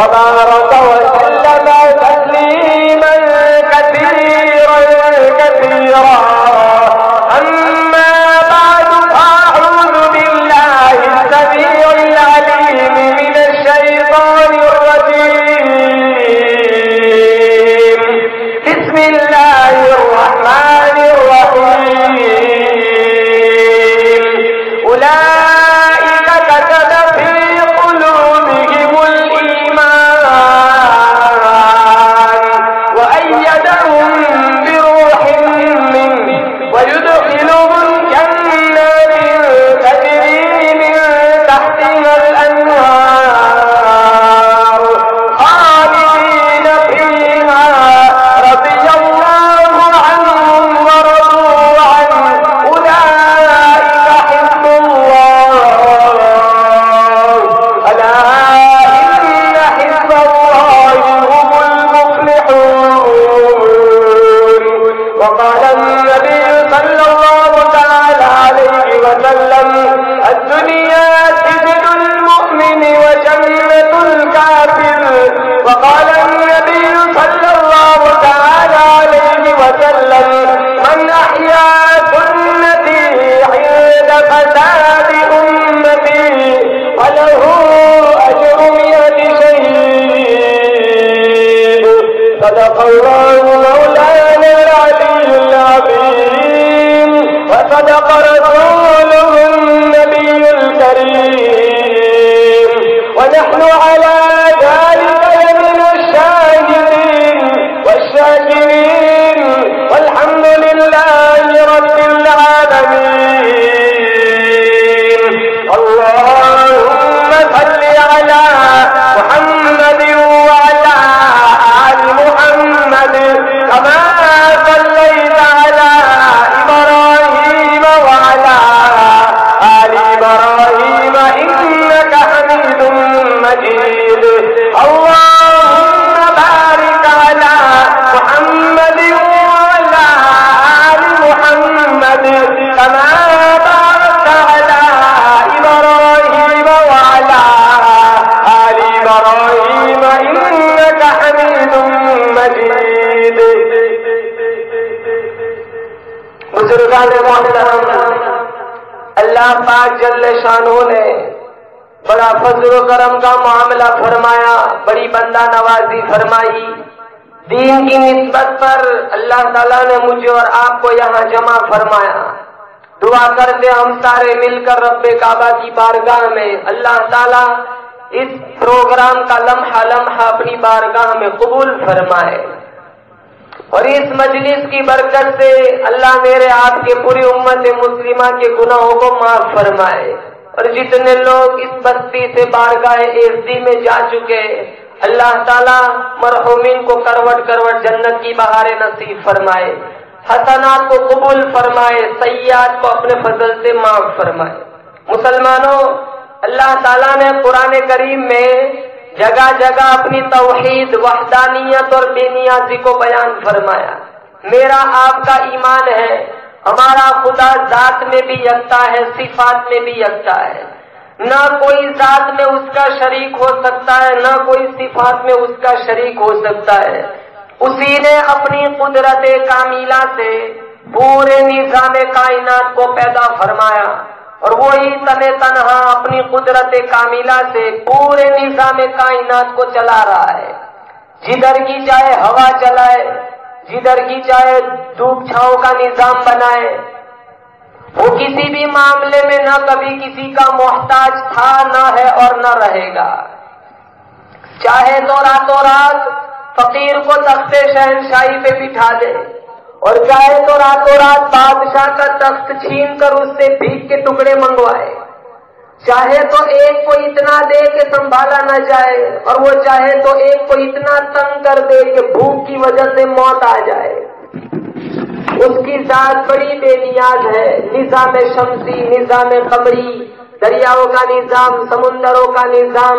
وبارك وسلم تسليما كثيرا كثيرا. أما بعد فأعوذ بالله السميع العليم من الشيطان الرجيم. بسم الله الرحمن الرحيم. أولئك كتب في قلوبهم الإيمان وأيدهم بروح منه ويدخلهم جنات تجري من تحتها الأنهار خالدين فيها رضي الله عنهم ورضوا عنه. أولئك حزب الله ألا إن حزب الله هم المفلحون. وقال النبي صلى الله تعالى عليه وسلم الدنيا سجن المؤمن وجنة الكافر. وقال النبي صلى الله تعالى عليه وسلم من أحيا سنتي عند فساد أمتي فله أجر 100 شهيد. صدق الله مولانا العلي العظيم وصدق رسوله النبي الكريم. ونحن على ذلك لمن الشاهدين والشاكرين والحمد لله رب العالمين. اللهم صل على محمد وعلى آل محمد كما صليت على إبراهيم وعلى آل إبراهيم إنك حميد مجيد. اللهم بارك على محمد وعلى آل محمد كما باركت على إبراهيم وعلى آل إبراهيم إنك حميد مجيد. بزرگان محترم، اللہ پاک جل شانہ نے بڑا فضل و کرم کا معاملہ فرمایا، بڑی بندہ نوازی فرمائی. دین کی نسبت پر اللہ تعالیٰ نے مجھے اور آپ کو یہاں جمع فرمایا. دعا کرتے ہم سارے مل کر رب کعبہ کی بارگاہ میں اللہ تعالیٰ اس پروگرام کا لمحہ لمحہ اپنی بارگاہ میں قبول فرمائے، اور اس مجلس کی برکت سے اللہ میرے آپ کے پوری امت مسلمہ کے گناہوں کو معاف فرمائے. اور جتنے لوگ اس بستی سے بارگاہ عزی میں جا چکے، اللہ تعالیٰ مرحومین کو کروٹ کروٹ جنت کی بہاریں نصیب فرمائے، حسنات کو قبول فرمائے، سیئات کو اپنے فضل سے معاف فرمائے. مسلمانوں، اللہ تعالیٰ نے قرآن کریم میں جگہ جگہ اپنی توحید، وحدانیت اور بے نیازی کو بیان فرمایا. میرا آپ کا ایمان ہے ہمارا خدا ذات میں بھی یکتا ہے، صفات میں بھی یکتا ہے. نہ کوئی ذات میں اس کا شریک ہو سکتا ہے، نہ کوئی صفات میں اس کا شریک ہو سکتا ہے. اسی نے اپنی قدرت کاملہ سے پورے نظام کائنات کو پیدا فرمایا، اور وہی تنہا اپنی قدرت کاملہ سے پورے نظام کائنات کو چلا رہا ہے. جدھر کی چاہے ہوا چلائے، جدھر کی چاہے دھوپ چھاؤں کا نظام بنائے. وہ کسی بھی معاملے میں نہ کبھی کسی کا محتاج تھا، نہ ہے اور نہ رہے گا. چاہے تو راتوں رات فقیر کو تخت شہنشاہی پہ بٹھا دے، اور چاہے تو راتوں رات بادشاہ کا تخت چھین کر اس سے بھیک کے ٹکڑے منگوائے. چاہے تو ایک کو اتنا دے کہ سنبھالا نہ جائے، اور وہ چاہے تو ایک کو اتنا تنگ کر دے کہ بھوک کی وجہ سے موت آ جائے. اس کی ذات بڑی بے نیاز ہے. نظام شمسی، نظام قمری، دریاؤں کا نظام، سمندروں کا نظام،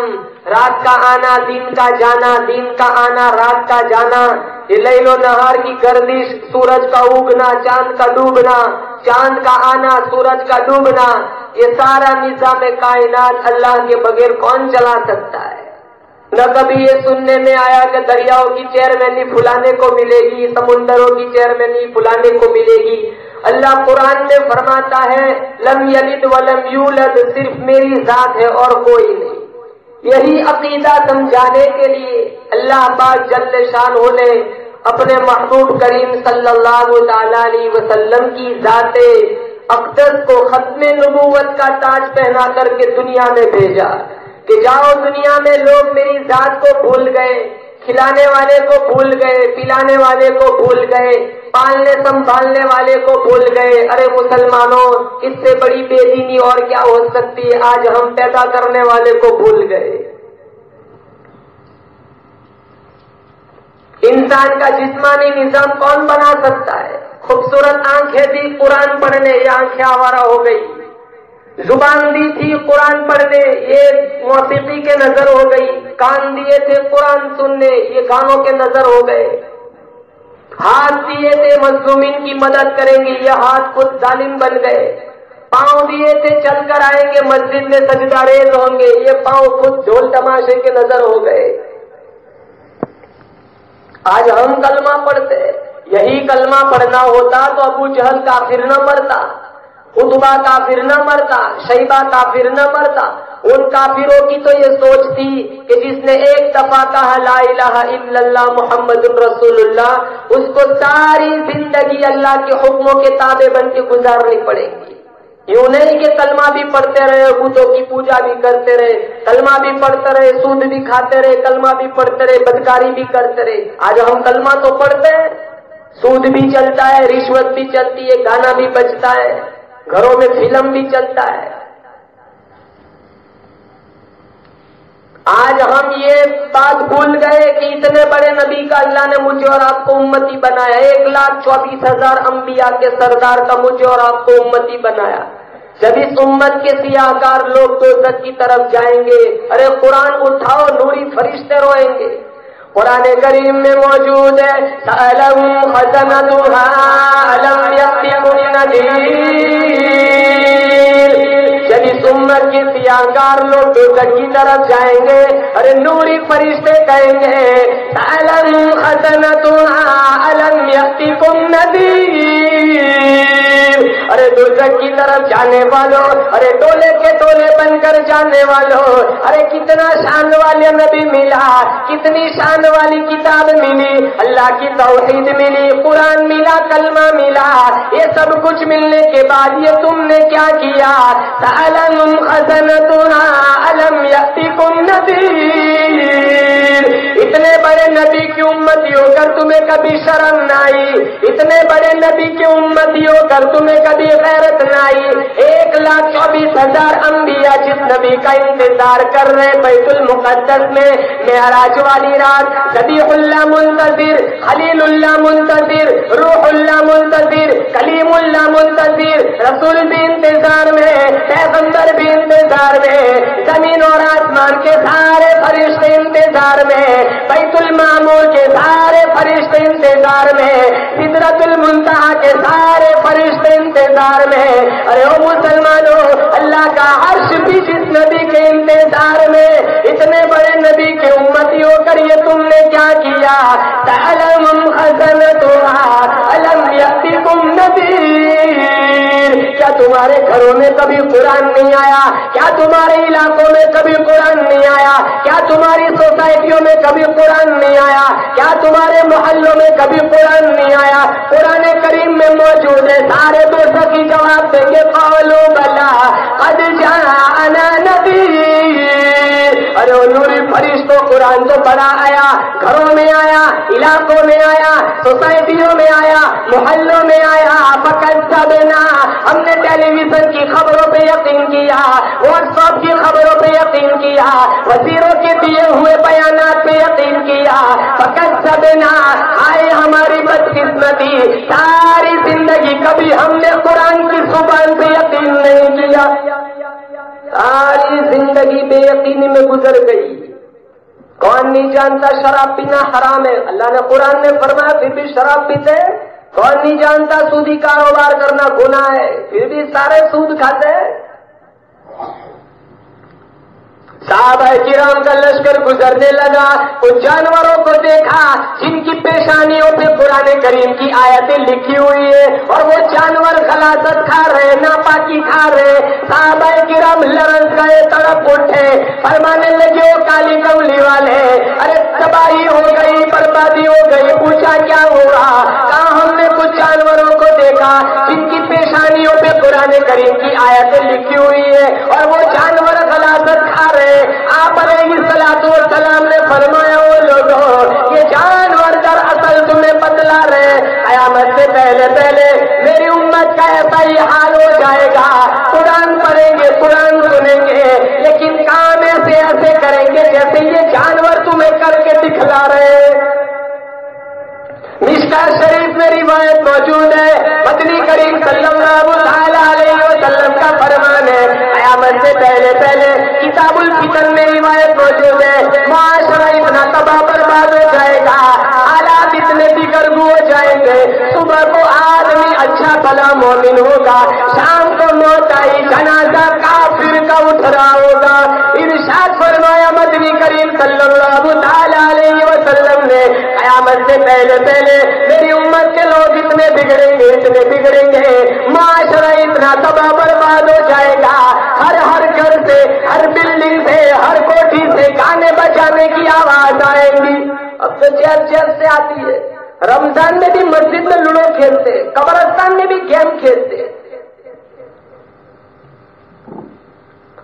رات کا آنا دن کا جانا، دن کا آنا رات کا جانا، یہ لیل و نہار کی گردش، سورج کا اگنا چاند کا ڈوبنا، چاند کا آنا سورج کا ڈوبنا، یہ سارا نظام کائنات اللہ کے بغیر کون چلا سکتا ہے؟ نہ کبھی یہ سننے میں آیا کہ دریاؤں کی چیئرمینی فلانے کو ملے گی، سمندروں کی چیئرمینی فلانے کو ملے گی۔ اللہ قرآن میں فرماتا ہے لم یلد ولم یولد، صرف میری ذات ہے اور کوئی نہیں۔ یہی عقیدہ سمجھانے کے لیے اللہ پاک جل شانہ نے اپنے محبوب کریم صلی اللہ تعالی علیہ وسلم کی ذات اقدس کو ختم نبوت کا تاج پہنا کر کے دنیا میں بھیجا کہ جاؤ دنیا میں لوگ میری ذات کو بھول گئے، کھلانے والے کو بھول گئے، پلانے والے کو بھول گئے، پالنے سنبھالنے والے کو بھول گئے۔ ارے مسلمانوں، اس سے بڑی بے دینی اور کیا ہو سکتی ہے؟ آج ہم پیدا کرنے والے کو بھول گئے۔ انسان کا جسمانی نظام کون بنا سکتا ہے؟ خوبصورت آنکھیں دی قرآن پڑھنے، یہ آنکھیں آوارہ ہو گئی۔ زبان دی تھی قرآن پڑھنے، یہ موسیقی کے نظر ہو گئی۔ کان دیے تھے قرآن سننے، یہ گانوں کے نظر ہو گئے۔ ہاتھ دیے تھے مظلومین کی مدد کریں گے، یہ ہاتھ خود ظالم بن گئے۔ پاؤں دیے تھے چل کر آئیں گے مسجد میں سجدہ ریز ہوں گے، یہ پاؤں خود ڈھول تماشے کے نظر ہو گئے۔ آج ہم کلمہ پڑھتے، یہی کلمہ پڑھنا ہوتا تو ابو جہل کافر نہ مرتا، عتبہ کافر نہ مرتا، شیبہ کافر نہ مرتا۔ ان کافروں کی تو یہ سوچ تھی کہ جس نے ایک دفعہ کہا لا الہ الا اللہ محمد رسول اللہ، اس کو ساری زندگی اللہ کے حکموں کے تابع بن کے گزارنی پڑے گی۔ یوں نہیں کہ کلمہ بھی پڑھتے رہے، بتوں کی پوجا بھی کرتے رہے، کلمہ بھی پڑھتے رہے، سود بھی کھاتے رہے، کلمہ بھی پڑھتے رہے، بدکاری بھی کرتے رہے۔ آج ہم کلمہ تو پڑھتے ہیں، سود بھی چلتا ہے، رشوت بھی چلتی ہے، گانا بھی بجتا ہے، گھروں میں فلم بھی چلتا ہے۔ آج ہم یہ بات بھول گئے کہ اتنے بڑے نبی کا اللہ نے مجھے اور آپ کو امتی بنایا، 1,24,000 انبیاء کے سردار کا مجھے اور آپ کو امتی بنایا۔ جب اس امت کے سیاہکار لوگ دوزخ کی طرف جائیں گے، ارے قرآن اٹھاؤ، نوری فرشتے روئیں گے۔ قرآن کریم میں موجود ہے سألهم خزنتها ألم يأتكم نذير۔ جب اس امت کے سیاہکار لوگ دوزخ کی طرف جائیں گے، ارے نوری فرشتے کہیں گے سألهم خزنتها ألم يأتكم نذير۔ ارے دوزخ کی طرف جانے والوں، ارے ٹولے کے ٹولے بن کر جانے والوں، ارے کتنا شان والے نبی ملا، کتنی شان والی کتاب ملی، اللہ کی توحید ملی، قرآن ملا، کلمہ ملا، یہ سب کچھ ملنے کے بعد یہ تم نے کیا کیا؟ سألهم خزنتها ألم يأتكم نذير۔ اتنے بڑے نبی کی امتی ہو کر تمہیں کبھی شرم نہ آئی، اتنے بڑے نبی کی امتی ہو کر تمہیں کبھی غیرت نہ آئی۔ 1,24,000 انبیاء جس نبی کا انتظار کر رہے بیت المقدس میں معراج والی رات، ذبیح اللہ منتظر، خلیل اللہ منتظر، روح اللہ منتظر، کلیم اللہ منتظر، رسول بھی انتظار میں، پیغمبر بھی انتظار میں، زمین اور آسمان کے سارے فرشتے انتظار میں، بیت المعمور کے سارے فرشتے انتظار میں، سدرۃ المنتہا کے سارے فرشتے انتظار میں۔ ارے او مسلمانوں، اللہ کا عرش بھی جس نبی کے انتظار میں، اتنے بڑے نبی کے امتی ہو کر یہ تم نے کیا کیا؟ سألهم خزنتها ألم يأتكم نذير۔ کیا تمہارے گھروں میں کبھی قرآن نہیں آیا؟ کیا تمہارے علاقوں میں کبھی قرآن نہیں آیا؟ کیا تمہاری سوسائٹیوں میں کبھی قرآن نہیں آیا؟ کیا تمہارے محلوں میں کبھی قرآن نہیں آیا؟ قرآن کریم میں موجود ہے، سارے دوزخی جواب دیں گے قالوا بلا قد جاءنا نذیر۔ ارے نوری فرشتوں، قرآن تو بڑا آیا، گھروں میں آیا، علاقوں میں آیا، سوسائٹیوں میں آیا، محلوں میں آیا، فکذبنا، ہم نے ٹیلی ویژن کی خبروں پہ یقین کیا، واٹس ایپ کی خبروں پہ یقین کیا، وزیروں کے دیے ہوئے بیانات پہ یقین کیا، فکذبنا، آئے ہماری بدقسمتی، ساری زندگی کبھی ہم نے قرآن کی زبان پہ یقین نہیں کیا، ساری زندگی بے یقینی میں گزر گئی۔ کون نہیں جانتا شراب پینا حرام ہے؟ اللہ نے قرآن میں فرمایا پھر بھی شراب پیتے۔ کون نہیں جانتا سودی کاروبار کرنا گناہ ہے؟ پھر بھی سارے سود کھاتے ہیں۔ صحابہ کرام کا لشکر گزرنے لگا، ان جانوروں کو دیکھا جن کی پیشانیوں پہ قرآن کریم کی آیتیں لکھی ہوئی ہے، اور وہ جانور غلاظت کھا رہے، ناپاکی کھا رہے۔ صحابہ کرام لرز گئے، تڑپ اٹھے، فرمانے لگے وہ کالی کملی والے، ارے تباہی ہو گئی، بربادی ہو گئی۔ پوچھا کیا ہوا؟ کہا ہم نے کچھ جانوروں کو دیکھا جن کی پیشانیوں پہ قرآن کریم کی آیتیں لکھی ہوئی ہے، اور وہ جانور غلاظت کھا رہے۔ آپ علیہ الصلوۃ والسلام نے فرمایا وہ لوگوں، یہ جانور در اصل تمہیں بتلا رہے، قیامت سے پہلے پہلے میری امت کا ایسا ہی حال ہو جائے گا، قرآن پڑھیں گے، قرآن سنیں گے، لیکن کام ایسے کریں گے جیسے یہ جانور تمہیں کر کے دکھلا رہے۔ مشکاہ شریف میں روایت موجود ہے، مدنی کریم صلی اللہ علیہ وسلم کا فرمان ہے، قیامت سے پہلے پہلے کتاب الفتن میں روایت موجود ہے، معاشرہ اتنا تباہ برباد ہو جائے گا، حالات اتنے بگڑ ہو جائیں گے، صبح کو آدمی اچھا بھلا مومن ہوگا، شام کو موت آئی جنازہ کافر کا اٹھ رہا ہوگا۔ ارشاد فرمایا مدنی کریم صلی اللہ علیہ وسلم نے، قیامت سے پہلے پہلے میری امت کے لوگ اتنے بگڑیں گے، معاشرہ اتنا تباہ برباد ہو جائے گا، ہر گھر سے، ہر بلڈنگ سے، ہر کوٹھی سے گانے بجانے کی آواز آئے گی۔ اب تو چیز سے آتی ہے، رمضان میں بھی مسجد میں لوڈو کھیلتے، قبرستان میں بھی گیم کھیلتے،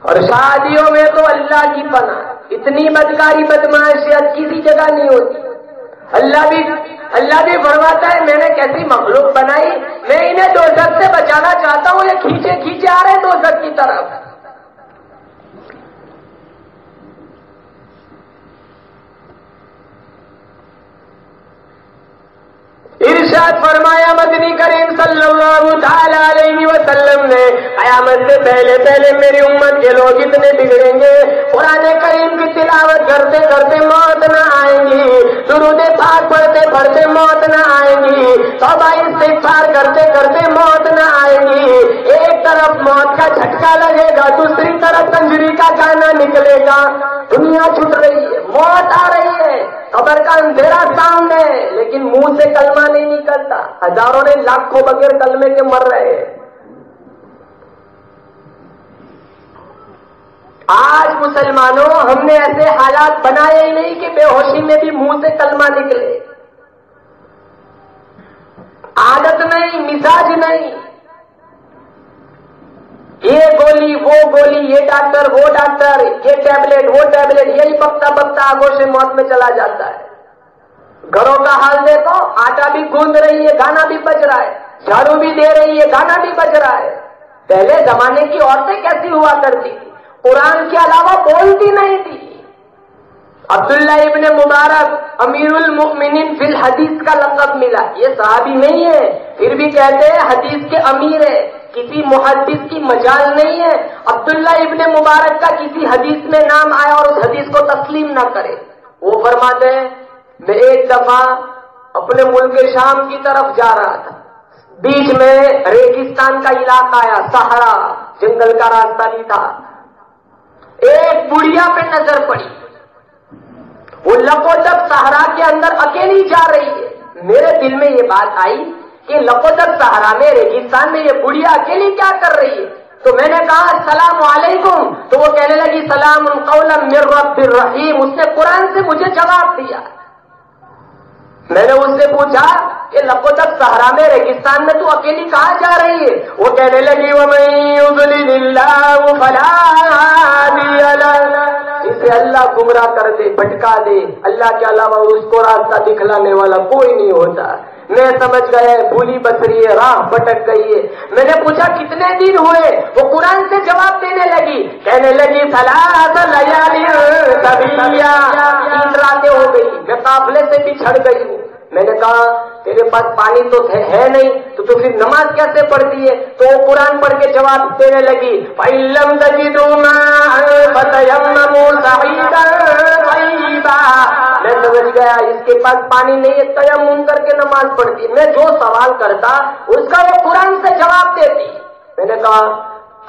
اور شادیوں میں تو اللہ کی پناہ، اتنی بدکاری بدمعاشیت کسی جگہ نہیں ہوتی۔ اللہ بھی فرماتا ہے میں نے کیسی مخلوق بنائی، میں انہیں دوزخ سے بچانا چاہتا ہوں، یہ کھینچے آ رہے ہیں دوزخ کی طرف۔ ارشاد فرمایا مدنی کریم صلی اللہ علیہ وسلم نے، قیامت سے پہلے پہلے میری امت کے لوگ اتنے بگڑیں گے، قرآن کریم کی تلاوت کرتے کرتے موت نہ آئیں گی، درود پاک پڑھتے پڑھتے موت نہ آئیں گی، توبہ استغفار کرتے کرتے موت نہ آئیں گی۔ ایک طرف موت کا جھٹکا لگے گا، دوسری طرف کنجری کا گانا نکلے گا، دنیا چھٹ رہی ہے، موت آ رہی ہے، قبر کا اندھیرا سامنے ہے، لیکن منہ سے کلمہ نہیں نکلتا، ہزاروں نے لاکھوں بغیر کلمے کے مر رہے ہیں۔ آج مسلمانوں ہم نے ایسے حالات بنائے ہی نہیں کہ بے ہوشی میں بھی منہ سے کلمہ نکلے، عادت نہیں، مزاج نہیں، یہ گولی وہ گولی، یہ ڈاکٹر وہ ڈاکٹر، یہ ٹیبلٹ وہ ٹیبلٹ، یہی بکتا بکتا آگوش موت میں چلا جاتا ہے۔ گھروں کا حال دیکھو، آٹا بھی گوندھ رہی ہے، گانا بھی بج رہا ہے، جھاڑو بھی دے رہی ہے، گانا بھی بج رہا ہے۔ پہلے زمانے کی عورتیں کیسی ہوا کرتی تھی، قرآن کے علاوہ بولتی نہیں تھی۔ عبداللہ ابن مبارک امیر المؤمنین فی الحدیث کا لقب ملا، یہ صحابی نہیں ہے، پھر بھی کہتے ہیں حدیث کے امیر ہے، کسی محدث کی مجال نہیں ہے عبداللہ ابن مبارک کا کسی حدیث میں نام آیا اور اس حدیث کو تسلیم نہ کرے۔ وہ فرماتے ہیں میں ایک دفعہ اپنے ملک شام کی طرف جا رہا تھا، بیچ میں ریگستان کا علاقہ آیا، صحرا، جنگل کا راستہ نہیں تھا، ایک بڑھیا پہ نظر پڑی، وہ لپوٹک صحرا کے اندر اکیلی جا رہی ہے۔ میرے دل میں یہ بات آئی کہ لپوٹک صحرا میں ریگستان میں یہ بڑھیا اکیلی کیا کر رہی ہے؟ تو میں نے کہا السلام علیکم، تو وہ کہنے لگی سلام قولا من رب الرحیم۔ اس نے قرآن سے مجھے جواب دیا۔ میں نے اس سے پوچھا کہ لپوٹک صحرا میں ریگستان میں تو اکیلی کہاں جا رہی ہے؟ وہ کہنے لگی وَمَن يُضْلِلِ اللَّهُ فَلَا هَادِيَ لَهُ، جسے اللہ گمراہ کر دے، بھٹکا دے، اللہ کے علاوہ اس کو راستہ دکھلانے والا کوئی نہیں ہوتا۔ میں سمجھ گیا بھولی بسری ہے، راہ بھٹک گئی ہے۔ میں نے پوچھا کتنے دن ہوئے؟ وہ قرآن سے جواب دینے لگی، کہنے لگی ثلاث لیال سبیہ، 3 راتیں ہو گئی، میں قافلے سے بچھڑ گئی ہوں۔ میں نے کہا تیرے پاس پانی تو ہے نہیں، تو پھر نماز کیسے پڑھتی ہے؟ تو وہ قرآن پڑھ کے جواب دینے لگی فَإِن لَّمْ تَجِدُوا مَاءً فَتَيَمَّمُوا صَعِيدًا طَيِّبًا۔ میں سمجھ گیا اس کے پاس پانی نہیں ہے، تیمم کر کے نماز پڑھتی۔ میں جو سوال کرتا اس کا وہ قرآن سے جواب دیتی۔ میں نے کہا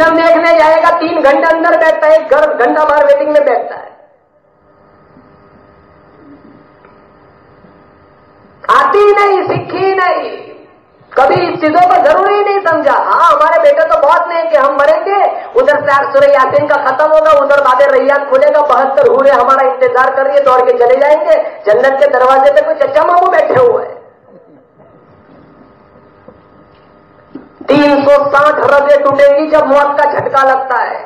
فلم دیکھنے جائے گا 3 گھنٹے اندر بیٹھتا ہے، 1 گھنٹہ باہر ویٹنگ میں بیٹھتا ہے. آتی نہیں، سیکھی نہیں، کبھی اس چیزوں کو ضروری نہیں سمجھا. ہاں ہمارے بیٹے تو بہت نہیں کہ ہم مریں گے، ادھر سے سورہ یاسین کا ختم ہوگا، ادھر باب ریان کھلے گا، 72 حوریں ہمارا انتظار کر رہی ہے، دوڑ کے چلے جائیں گے. جنت کے دروازے پہ کوئی چچا ماموں بیٹھے ہوئے ہیں. 360 رگیں ٹوٹیں گی جب موت کا جھٹکا لگتا ہے.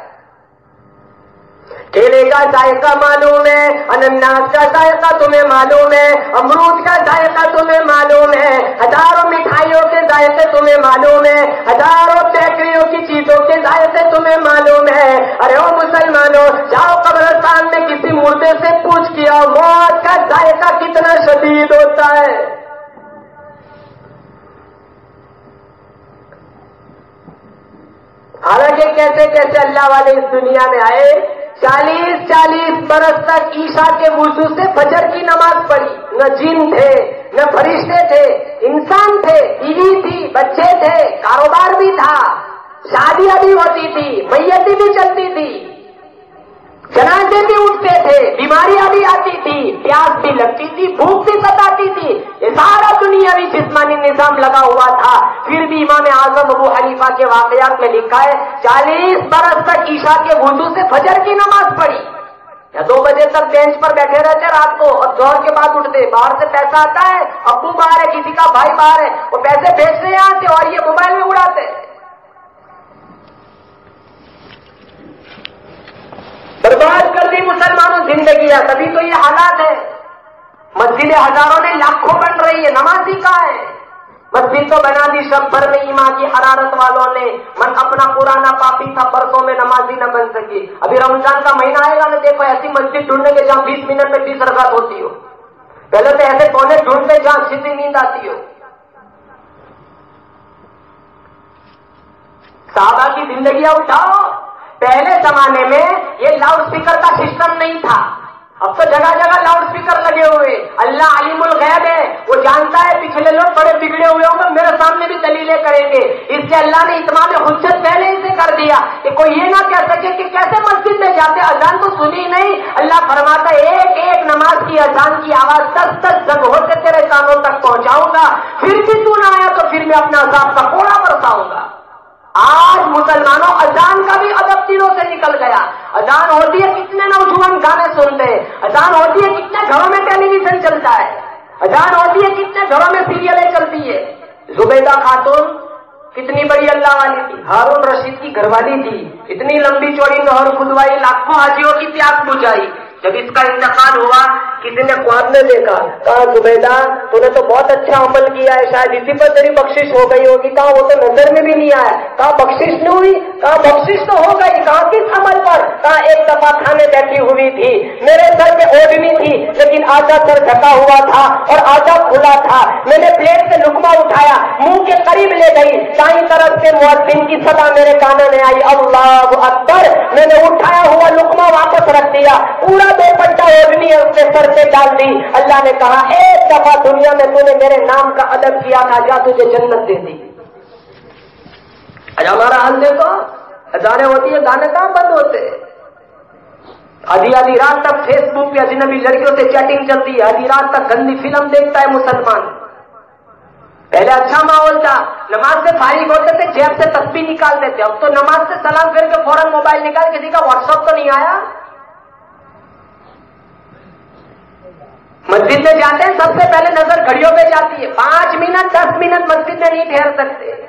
کیلے کا ذائقہ معلوم ہے، انناس کا ذائقہ تمہیں معلوم ہے، امرود کا ذائقہ تمہیں معلوم ہے، ہزاروں مٹھائیوں کے ذائقے تمہیں معلوم ہے، ہزاروں بیکریوں کی چیزوں کے ذائقے تمہیں معلوم ہے. ارے او مسلمانوں، جاؤ قبرستان میں کسی مردے سے پوچھ کیا موت کا ذائقہ کتنا شدید ہوتا ہے. حالانکہ کیسے کیسے اللہ والے اس دنیا میں آئے، 40 برس تک عشاء کے وضو سے فجر کی نماز پڑھی. نہ جن تھے، نہ فرشتے تھے، انسان تھے، بیوی تھی، بچے تھے، کاروبار بھی تھا، شادیاں بھی ہوتی تھی، میتیں بھی چلتی تھی، جنازے بھی اٹھتے تھے، بیماریاں بھی آتی تھی، پیاس بھی لگتی تھی، بھوک بھی ستاتی تھی. یہ سارا دنیاوی جسمانی نظام لگا ہوا تھا. پھر بھی امام اعظم ابو حنیفہ کے واقعات میں لکھا ہے 40 برس تک عشاء کے وضو سے فجر کی نماز پڑھی. یا 2 بجے تک بینچ پر بیٹھے رہتے رات کو اور ظہر کے بعد اٹھتے. باہر سے پیسہ آتا ہے، ابو باہر ہے، کسی کا بھائی باہر ہے، وہ پیسے بھیجتے ہیں یہاں سے اور یہ موبائل میں اڑاتے. برباد کر دی مسلمانوں زندگیاں. تبھی تو یہ حالات ہے. مسجدیں ہزاروں نے لاکھوں بن رہی ہے، نمازی کہاں ہے؟ مسجد تو بنا دی شب بھر میں ایمان کی حرارت والوں نے. من اپنا پرانا پاپی تھا، برسوں میں نمازی نہ بن سکی. ابھی رمضان کا مہینہ آئے گا نا، دیکھو ایسی مسجد ڈھونڈنے کے جہاں 20 منٹ میں 20 رکعت ہوتی ہو. پہلے تو ایسے کونے ڈھونڈتے جہاں سیدھی نیند آتی ہو. صحابہ کی زندگیاں اٹھاؤ. پہلے زمانے میں یہ لاؤڈ اسپیکر کا سسٹم نہیں تھا. اب تو جگہ جگہ لاؤڈ اسپیکر لگے ہوئے. اللہ علیم الغیب ہے، وہ جانتا ہے پچھلے لوگ بڑے بگڑے ہوئے ہوں گے، میرے سامنے بھی دلیلیں کریں گے. اس سے اللہ نے اتمام حجت پہلے ہی سے کر دیا کہ کوئی یہ نہ کہہ سکے کہ کیسے مسجد میں جاتے، اذان تو سنی نہیں. اللہ فرماتا ہے ایک ایک نماز کی اذان کی آواز 10 جگہوں سے تیرے کانوں تک پہنچاؤں گا. پھر بھی تو نہ آیا تو پھر میں اپنا عذاب کا کوڑا برساؤں گا. آج مسلمانوں اذان کا بھی ادب دلوں سے نکل گیا. اذان ہوتی ہے کتنے نوجوان گانے سنتے ہیں، اذان ہوتی ہے کتنے گھروں میں ٹیلی ویژن چلتا ہے، اذان ہوتی ہے کتنے گھروں میں سیریلیں چلتی ہے. زبیدہ خاتون کتنی بڑی اللہ والی تھی، ہارون رشید کی گھر والی تھی، اتنی لمبی چوڑی نہر کھدوائی، لاکھوں حاجیوں کی پیاس بجھائی. جب اس کا انتقال ہوا کسی نے خواب میں دیکھا، کہا زبیدہ تو نے تو بہت اچھا عمل کیا ہے، شاید اسی پر تیری بخشش ہو گئی ہوگی. کہا وہ تو نظر میں بھی نہیں آیا. کہا بخشش نہیں ہوئی؟ کہا بخشش تو ہو گئی. کہا کس عمل پر؟ کہا ایک دفعہ کھانے بیٹھی ہوئی تھی، میرے سر پہ اوڑھنی تھی لیکن آدھا سر ڈھکا ہوا تھا اور آدھا کھلا تھا. میں نے پلیٹ سے لقمہ اٹھایا، منہ کے قریب لے گئی، دائیں طرف سے مؤذن کی صدا میرے کانوں میں آئی، اللہ اکبر. میں نے اٹھایا ہوا لقمہ واپس رکھ دیا، پورا 2 پٹا اوڑھنی اس نے سر سے ڈال دی. اللہ نے کہا ایک دفعہ دنیا میں تو نے میرے نام کا ادب کیا تھا، جا تجھے جنت دے دی. آج ہمارا حال دیکھو، اذانیں ہوتی ہے، گانے کہاں بند ہوتے. آدھی رات تک فیس بک پہ اجنبی لڑکیوں سے چیٹنگ چلتی ہے، آدھی رات تک گندی فلم دیکھتا ہے مسلمان. پہلے اچھا ماحول تھا، نماز سے فارغ ہوتے تھے جیب سے تسبیح نکالتے تھے. اب تو نماز سے سلام پھیر کے فوراً موبائل نکال، کسی کا واٹس ایپ تو نہیں آیا. مسجد میں جاتے ہیں سب سے پہلے نظر گھڑیوں پہ جاتی ہے، 5 منٹ 10 منٹ مسجد میں نہیں ٹھہر سکتے.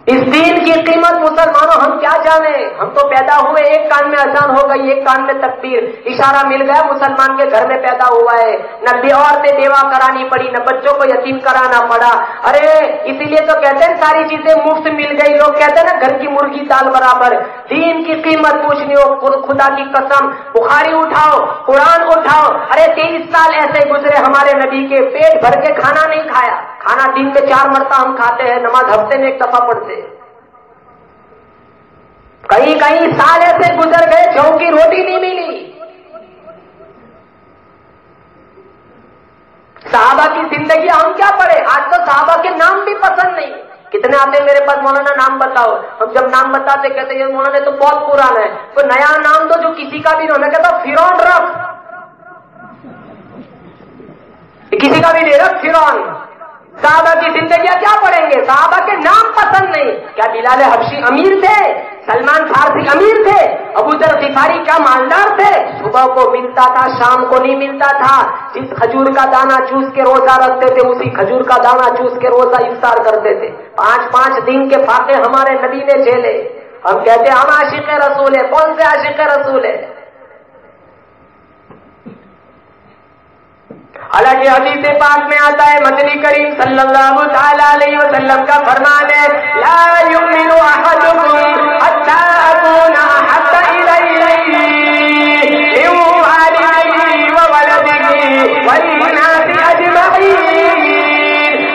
اس دین کی قیمت مسلمانوں ہم کیا جانے. ہم تو پیدا ہوئے ایک کان میں اذان ہو گئی، ایک کان میں تکبیر، اشارہ مل گیا مسلمان کے گھر میں پیدا ہوا ہے. نہ عورتیں بیوہ کرانی پڑی، نہ بچوں کو یتیم کرانا پڑا. ارے اسی لیے تو کہتے ہیں ساری چیزیں مفت مل گئی. لوگ کہتے ہیں نا گھر کی مرغی دال برابر. دین کی قیمت پوچھنی ہو خدا کی قسم بخاری اٹھاؤ، قرآن اٹھاؤ. ارے 23 سال ایسے گزرے ہمارے نبی کے، پیٹ بھر کے کھانا نہیں کھایا. کھانا دن میں 4 مرتبہ ہم کھاتے ہیں، نماز ہفتے میں 1 دفعہ پڑھتے. کئی سال ایسے گزر گئے جوں کی روٹی نہیں ملی. صحابہ کی زندگی ہم کیا پڑھے؟ آج تو صحابہ کے نام بھی پسند نہیں. کتنے آتے میرے پاس، مولانا نام بتاؤ. ہم جب نام بتاتے کہتے یہ مولانا تو بہت پرانا ہے، کوئی نیا نام دو جو کسی کا بھی نہ ہو. میں کہتا ہوں فرعون رکھ، کسی کا بھی نہیں رکھ فرعون. صحابہ کی زندگیاں کیا پڑھیں گے؟ صحابہ کے نام پسند نہیں. کیا بلال حبشی امیر تھے؟ سلمان فارسی امیر تھے؟ ابو ذر غفاری کیا مالدار تھے؟ صبح کو ملتا تھا، شام کو نہیں ملتا تھا. جس کھجور کا دانہ چوس کے روزہ رکھتے تھے اسی کھجور کا دانہ چوس کے روزہ افطار کرتے تھے. 5 دن کے فاقے ہمارے نبی نے جھیلے. ہم کہتے ہیں ہم عاشق رسول ہیں. کون سے عاشق رسول ہیں؟ حالانکہ حدیث پاک میں آتا ہے، مدنی کریم صلی اللہ تعالی علیہ وسلم کا فرمان ہے، لا یؤمن احدکم حتی اکون احب الیہ من والدہ وولدہ والناس اجمعین.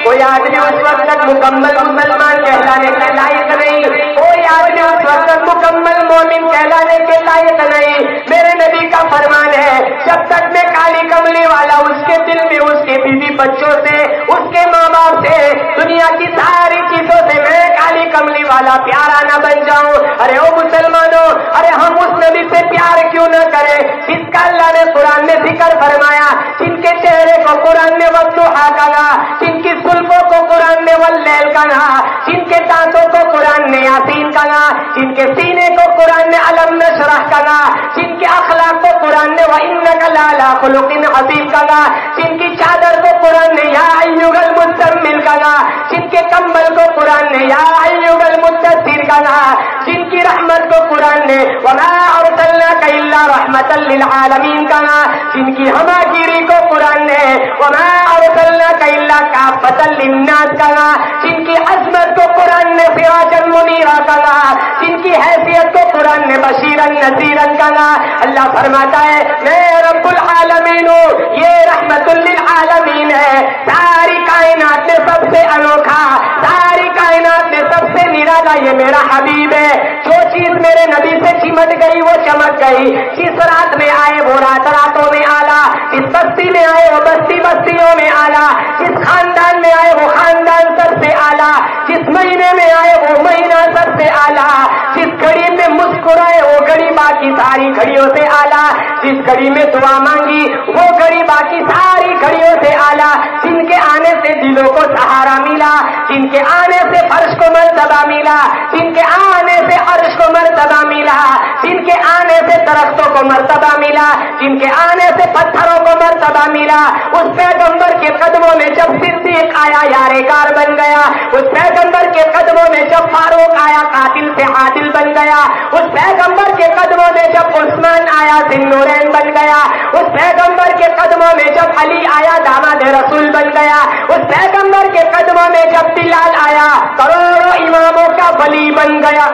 کوئی آدمی اس وقت تک مکمل مسلمان کہلانے کے لائق نہیں، کوئی آدمی اس وقت تک مکمل مومن کہلانے کے لائق نہیں. میرے نبی کا فرمان ہے، جب تک میں کالی کملی والا اس کے دل میں، اس کے بیوی بچوں سے، اس کے ماں باپ سے، دنیا کی ساری چیزوں سے میں کالی کملی والا پیارا نہ بن جاؤں. ارے او مسلمانوں، ارے ہم اس نبی سے پیار کیوں نہ کریں جس کا اللہ نے قرآن میں ذکر فرمایا، جن کے چہرے کو قرآن نے والضحیٰ کہا، جن کی زلفوں کو قرآن نے واللیل کہا، جن کے دانتوں کو قرآن نے یاسین کہا، جن کے سینے کو قرآن نے علم نشرح کہا، جن کے اخلاق کو قرآن نے وَإِنَّكَ لَعَلَىٰ خُلُقٍ عَظِيمٍ کہا، جن کی چادر کو قرآن نے یا ایھا المزمل کہا، جن کے کمبل کو قرآن نے یا ایھا المدثر کہا، جن کی رحمت کو قرآن نے وَمَا أَرْسَلْنَاكَ إِلَّا رَحْمَةً لِّلْعَالَمِينَ کہا، جن کی ہماگیری کو قرآن نے وَمَا أَرْسَلْنَاكَ إِلَّا كَافَّةً لِّلنَّاسِ کہا، جن کی عظمت کو قرآن نے سِرَاجًا مُنِيرًا کہا، جن کی حیثیت کو قرآن نے بشیرًا نذیرًا کہا. اللہ فرماتا ہے میں رب العالمین ہوں، یہ رحمت للعالمین ہے. ساری کائنات میں سب سے انوکھا، ساری کائنات میں سب سے نرالا یہ میرا حبیب ہے. جو چیز میرے نبی سے چمٹ گئی وہ چمک گئی. جس رات میں آئے وہ رات راتوں میں آلہ، جس بستی میں آئے وہ بستی بستیوں میں آلہ، جس خاندان میں آئے وہ خاندان سب سے آلہ، جس مہینے میں آئے وہ مہینہ سب سے آلہ، جس گھڑی میں مسکرائے وہ گھڑی باقی ساری گھڑیوں سے آلہ، جس گھڑی میں دعا مانگی وہ گھڑی باقی ساری گھڑیوں سے آلہ. جن کے آنے سے دلوں کو سہارا ملا، جن کے آنے سے فرش کو مرتبہ ملا، جن کے آنے سے عرش کو مرتبہ ملا، جن کے آنے سے درختوں کو مرتبہ ملا، جن کے آنے سے پتھروں کو مرتبہ ملا. اس پیغمبر کے قدموں میں جب صدیق آیا یار کار بن گیا، اس پیغمبر کے قدموں میں جب فاروق آیا قاتل سے عادل بن گیا، اس پیغمبر کے قدموں میں جب عثمان آیا ذی-النورین بن گیا، اس پیغمبر کے قدموں میں جب علی آیا داماد رسول بن گیا، اس پیغمبر کے قدموں میں جب بلال آیا کروڑوں اماموں کا ولی بن گیا.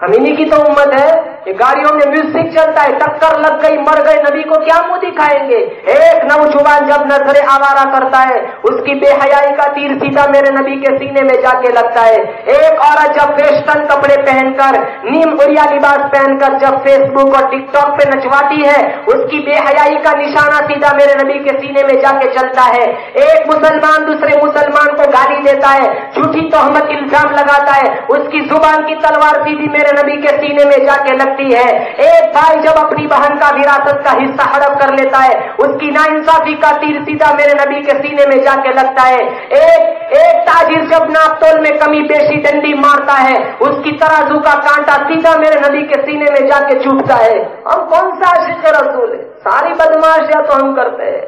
ہم انہی کی تو امت ہے کہ گاڑیوں میں میوزک چلتا ہے، ٹکر لگ گئی مر گئے، نبی کو کیا منہ دکھائیں گے؟ ایک نوجوان جب نظر آوارہ کرتا ہے اس کی بے حیائی کا تیر سیدھا میرے نبی کے سینے میں جا کے لگتا ہے. ایک عورت جب ویسٹرن کپڑے پہن کر، نیم اڑیا لباس پہن کر جب فیس بک اور ٹک ٹاک پہ نچواتی ہے اس کی بے حیائی کا نشانہ سیدھا میرے نبی کے سینے میں جا کے چلتا ہے. ایک مسلمان دوسرے مسلمان کو گالی دیتا ہے، جھوٹی تہمت الزام لگاتا ہے، اس کی زبان کی تلوار سیدھی میرے نبی کے سینے میں جا کے لگتی ہے. ایک بھائی جب اپنی بہن کا وراثت کا حصہ ہڑپ کر لیتا ہے اس کی ناانصافی کا تیر سیدھا میرے نبی کے سینے میں جا کے لگتا ہے. ایک تاجر جب ناپ تول میں کمی بیشی ڈنڈی مارتا ہے اس کی ترازو کا کانٹا سیدھا میرے نبی کے سینے میں جا کے چوبتا ہے. ہم کون سا عاشق رسول ہے؟ ساری بدماشیاں تو ہم کرتے ہیں،